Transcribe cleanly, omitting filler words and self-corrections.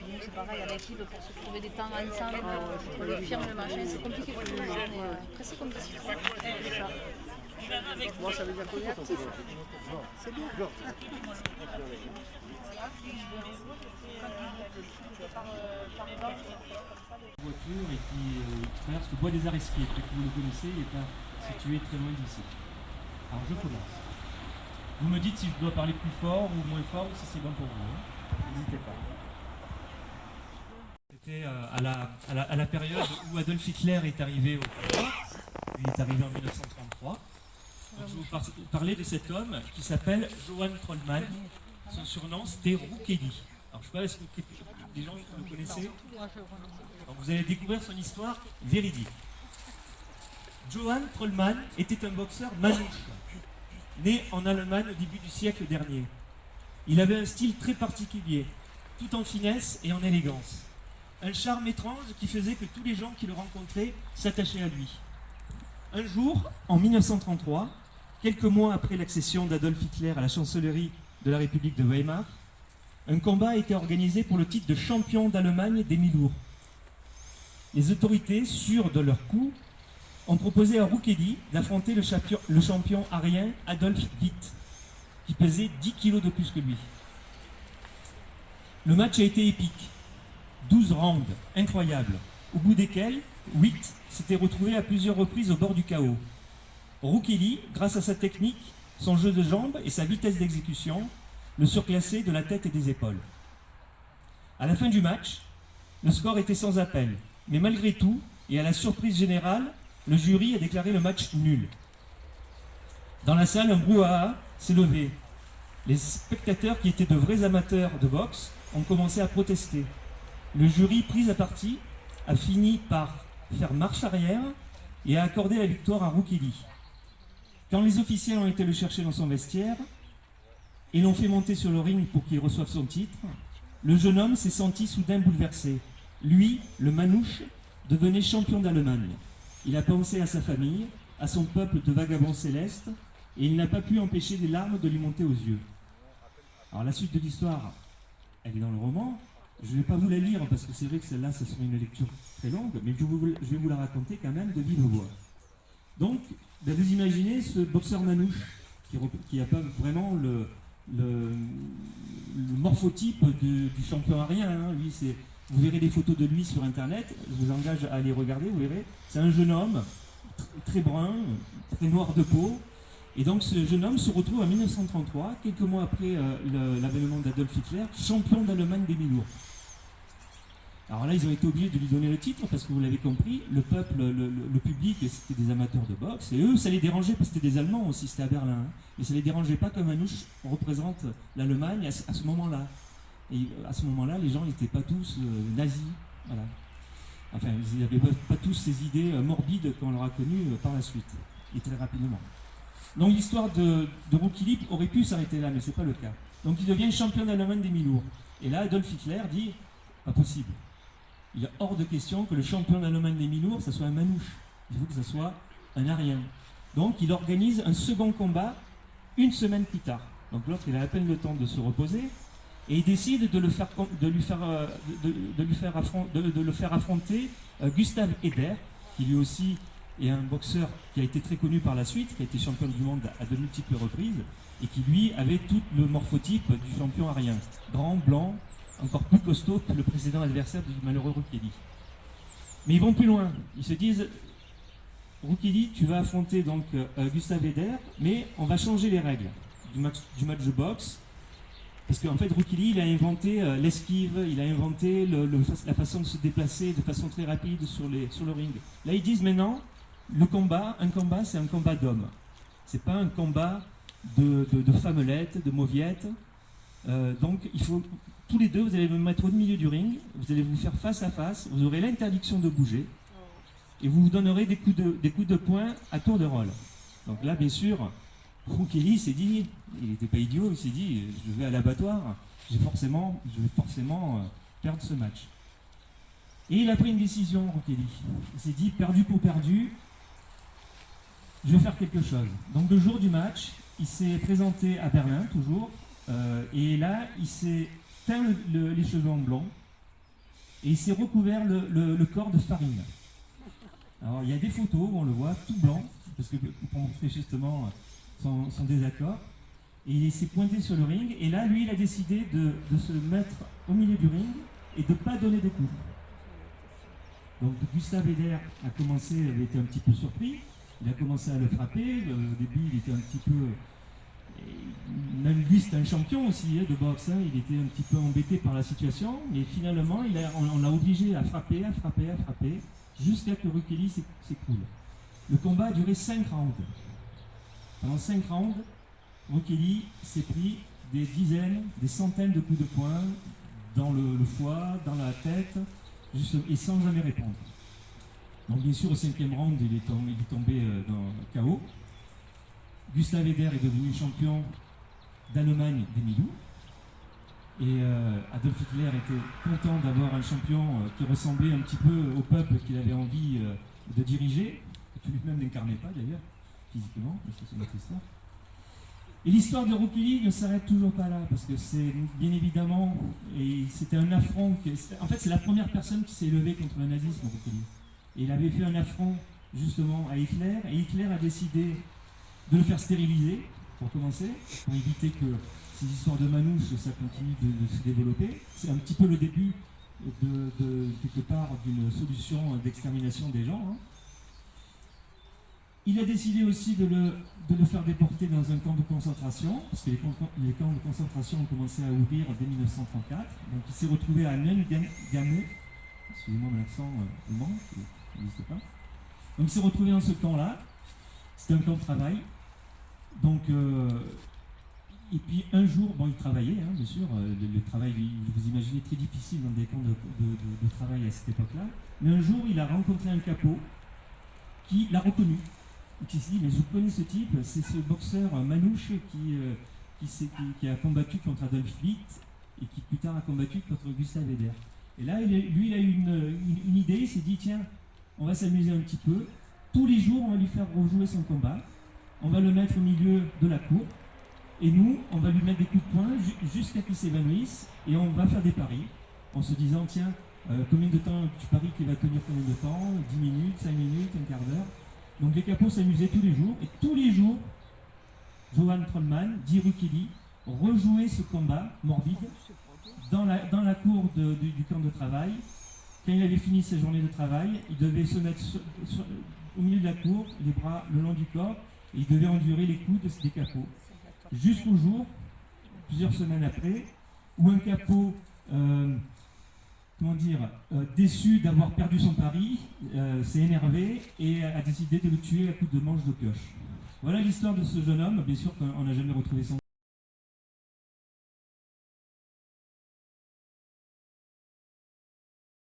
nous c'est pareil, à l'équipe pour se trouver des temps ensemble, les firmes, le machin, c'est compliqué pour tout le monde, mais après c'est compliqué. C'est ça. Moi, ça veut dire quoi ton actif? C'est bien. Voiture et qui traverse le bois des Areskiers. Peut-être que vous le connaissez, il est pas situé très loin d'ici. Alors je commence. Vous me dites si je dois parler plus fort ou moins fort ou si c'est bon pour vous. Hein. N'hésitez pas. C'était à la période où Adolf Hitler est arrivé au pouvoir. Il est arrivé en 1933. Donc, je vais vous parler de cet homme qui s'appelle Johann Trollmann. Son surnom c'était Roukeli. Alors je ne sais pas, est-ce que des gens le connaissez? Donc, vous allez découvrir son histoire véridique. Johann Trollmann était un boxeur manouche, né en Allemagne au début du siècle dernier. Il avait un style très particulier, tout en finesse et en élégance. Un charme étrange qui faisait que tous les gens qui le rencontraient s'attachaient à lui. Un jour, en 1933, quelques mois après l'accession d'Adolf Hitler à la chancellerie de la République de Weimar, un combat a été organisé pour le titre de champion d'Allemagne des mi-lourds. Les autorités, sûres de leur coup, ont proposé à Roukeli d'affronter le champion arien Adolf Witt, qui pesait 10 kilos de plus que lui. Le match a été épique. 12 rounds incroyables, au bout desquels Witt s'était retrouvé à plusieurs reprises au bord du chaos. Roukeli, grâce à sa technique, son jeu de jambes et sa vitesse d'exécution, le surclassait de la tête et des épaules. À la fin du match, le score était sans appel, mais malgré tout, et à la surprise générale, le jury a déclaré le match nul. Dans la salle, un brouhaha s'est levé. Les spectateurs, qui étaient de vrais amateurs de boxe, ont commencé à protester. Le jury, pris à partie, a fini par faire marche arrière et a accordé la victoire à Roukeli. Quand les officiels ont été le chercher dans son vestiaire et l'ont fait monter sur le ring pour qu'il reçoive son titre, le jeune homme s'est senti soudain bouleversé. Lui, le manouche, devenait champion d'Allemagne. Il a pensé à sa famille, à son peuple de vagabonds célestes, et il n'a pas pu empêcher des larmes de lui monter aux yeux. Alors la suite de l'histoire, elle est dans le roman. Je ne vais pas vous la lire parce que c'est vrai que celle-là, ça serait une lecture très longue, mais je vais vous la raconter quand même de vive voix. Donc, vous imaginez ce boxeur manouche qui n'a pas vraiment le morphotype du champion arien. Hein. Lui, vous verrez des photos de lui sur internet, je vous engage à aller regarder, vous verrez. C'est un jeune homme, très brun, très noir de peau. Et donc ce jeune homme se retrouve en 1933, quelques mois après l'avènement d'Adolf Hitler, champion d'Allemagne des mi-lourds. Alors là, ils ont été obligés de lui donner le titre parce que vous l'avez compris, le peuple, le public, c'était des amateurs de boxe. Et eux, ça les dérangeait parce que c'était des Allemands aussi, c'était à Berlin. Hein. Mais ça les dérangeait pas comme Manouche représente l'Allemagne à ce moment-là. Et à ce moment-là, les gens n'étaient pas tous nazis. Voilà. Enfin, ils n'avaient pas tous ces idées morbides qu'on leur a connues par la suite, et très rapidement. Donc l'histoire de Roukeli aurait pu s'arrêter là, mais ce n'est pas le cas. Donc il devient champion d'Allemagne des mi-lourds. Et là, Adolf Hitler dit, pas possible. Il est hors de question que le champion d'Allemagne des mi-lourds, ça soit un manouche. Il faut que ça soit un arien. Donc il organise un second combat une semaine plus tard. Donc l'autre, il a à peine le temps de se reposer. Et il décide de le faire affronter Gustav Eder, qui lui aussi est un boxeur qui a été très connu par la suite, qui a été champion du monde à de multiples reprises, et qui lui avait tout le morphotype du champion arien. Grand, blanc, encore plus costaud que le précédent adversaire du malheureux Roukeli. Mais ils vont plus loin. Ils se disent, Roukeli, tu vas affronter donc Gustav Eder, mais on va changer les règles du match de boxe. Parce qu'en fait, Roukeli, il a inventé l'esquive, il a inventé la façon de se déplacer de façon très rapide sur le ring. Là, ils disent maintenant, un combat, c'est un combat d'hommes. C'est pas un combat de femmelettes, de mauviettes. Donc, il faut, tous les deux, vous allez vous mettre au milieu du ring, vous allez vous faire face à face, vous aurez l'interdiction de bouger, et vous vous donnerez des coups de poing à tour de rôle. Donc là, bien sûr, Roukeli s'est dit, il n'était pas idiot, il s'est dit, je vais à l'abattoir, je vais forcément perdre ce match. Et il a pris une décision, Roukeli. Il s'est dit, perdu pour perdu, je vais faire quelque chose. Donc le jour du match, il s'est présenté à Berlin, toujours, et là, il s'est teint les cheveux en blond, et il s'est recouvert le corps de farine. Alors il y a des photos où on le voit tout blanc, parce que pour montrer justement son désaccord. Et il s'est pointé sur le ring, et là, lui, il a décidé de se mettre au milieu du ring et de ne pas donner de coups. Donc Gustave Eder a commencé, il était un petit peu surpris, il a commencé à le frapper, au début il était un petit peu... Même lui, c'est un champion aussi de boxe, hein. Il était un petit peu embêté par la situation, mais finalement, on l'a obligé à frapper, jusqu'à que Rukeli s'écroule. Le combat a duré 5 rounds. Pendant 5 rounds, Rukeli s'est pris des dizaines, des centaines de coups de poing dans le foie, dans la tête, et sans jamais répondre. Donc bien sûr, au 5e round, il est tombé dans le KO. Gustave Eder est devenu champion d'Allemagne des Milou. Et Adolf Hitler était content d'avoir un champion qui ressemblait un petit peu au peuple qu'il avait envie de diriger, que lui-même n'incarnait pas d'ailleurs, physiquement, parce que c'est notre histoire. Et l'histoire de Rukeli ne s'arrête toujours pas là, parce que c'est bien évidemment, et c'était un affront, en fait c'est la première personne qui s'est levée contre le nazisme, Rukeli. Et il avait fait un affront justement à Hitler, et Hitler a décidé de le faire stériliser, pour commencer, pour éviter que ces histoires de manouches, ça continue de se développer. C'est un petit peu le début de quelque part d'une solution d'extermination des gens. Hein. Il a décidé aussi de le faire déporter dans un camp de concentration, parce que les camps de concentration ont commencé à ouvrir dès 1934. Donc il s'est retrouvé à Neuengamme, excusez-moi mon accent allemand, qui n'existe pas. Donc il s'est retrouvé dans ce camp-là, c'était un camp de travail. Donc, et puis un jour, bon il travaillait, hein, bien sûr, le travail, vous imaginez, très difficile dans des camps de travail à cette époque-là, mais un jour il a rencontré un capot qui l'a reconnu. Qui s'est dit, mais je connais ce type, c'est ce boxeur manouche qui a combattu contre Adolf Hitler et qui plus tard a combattu contre Gustave Eder. Et là, lui, il a eu une idée, il s'est dit, tiens, on va s'amuser un petit peu, tous les jours, on va lui faire rejouer son combat, on va le mettre au milieu de la cour, et nous, on va lui mettre des coups de poing jusqu'à qu'il s'évanouisse, et on va faire des paris, en se disant, tiens, combien de temps tu paries qu'il va tenir combien de temps, 10 minutes, 5 minutes, un quart d'heure. Donc les capots s'amusaient tous les jours, et tous les jours, Johann Trollmann, dit Rukeli, rejouait ce combat morbide dans la cour du camp de travail. Quand il avait fini sa journée de travail, il devait se mettre au milieu de la cour, les bras le long du corps, et il devait endurer les coups des capots. Jusqu'au jour, plusieurs semaines après, où un capot... déçu d'avoir perdu son pari, s'est énervé et a décidé de le tuer à coups de manche de pioche. Voilà l'histoire de ce jeune homme. Bien sûr qu'on n'a jamais retrouvé son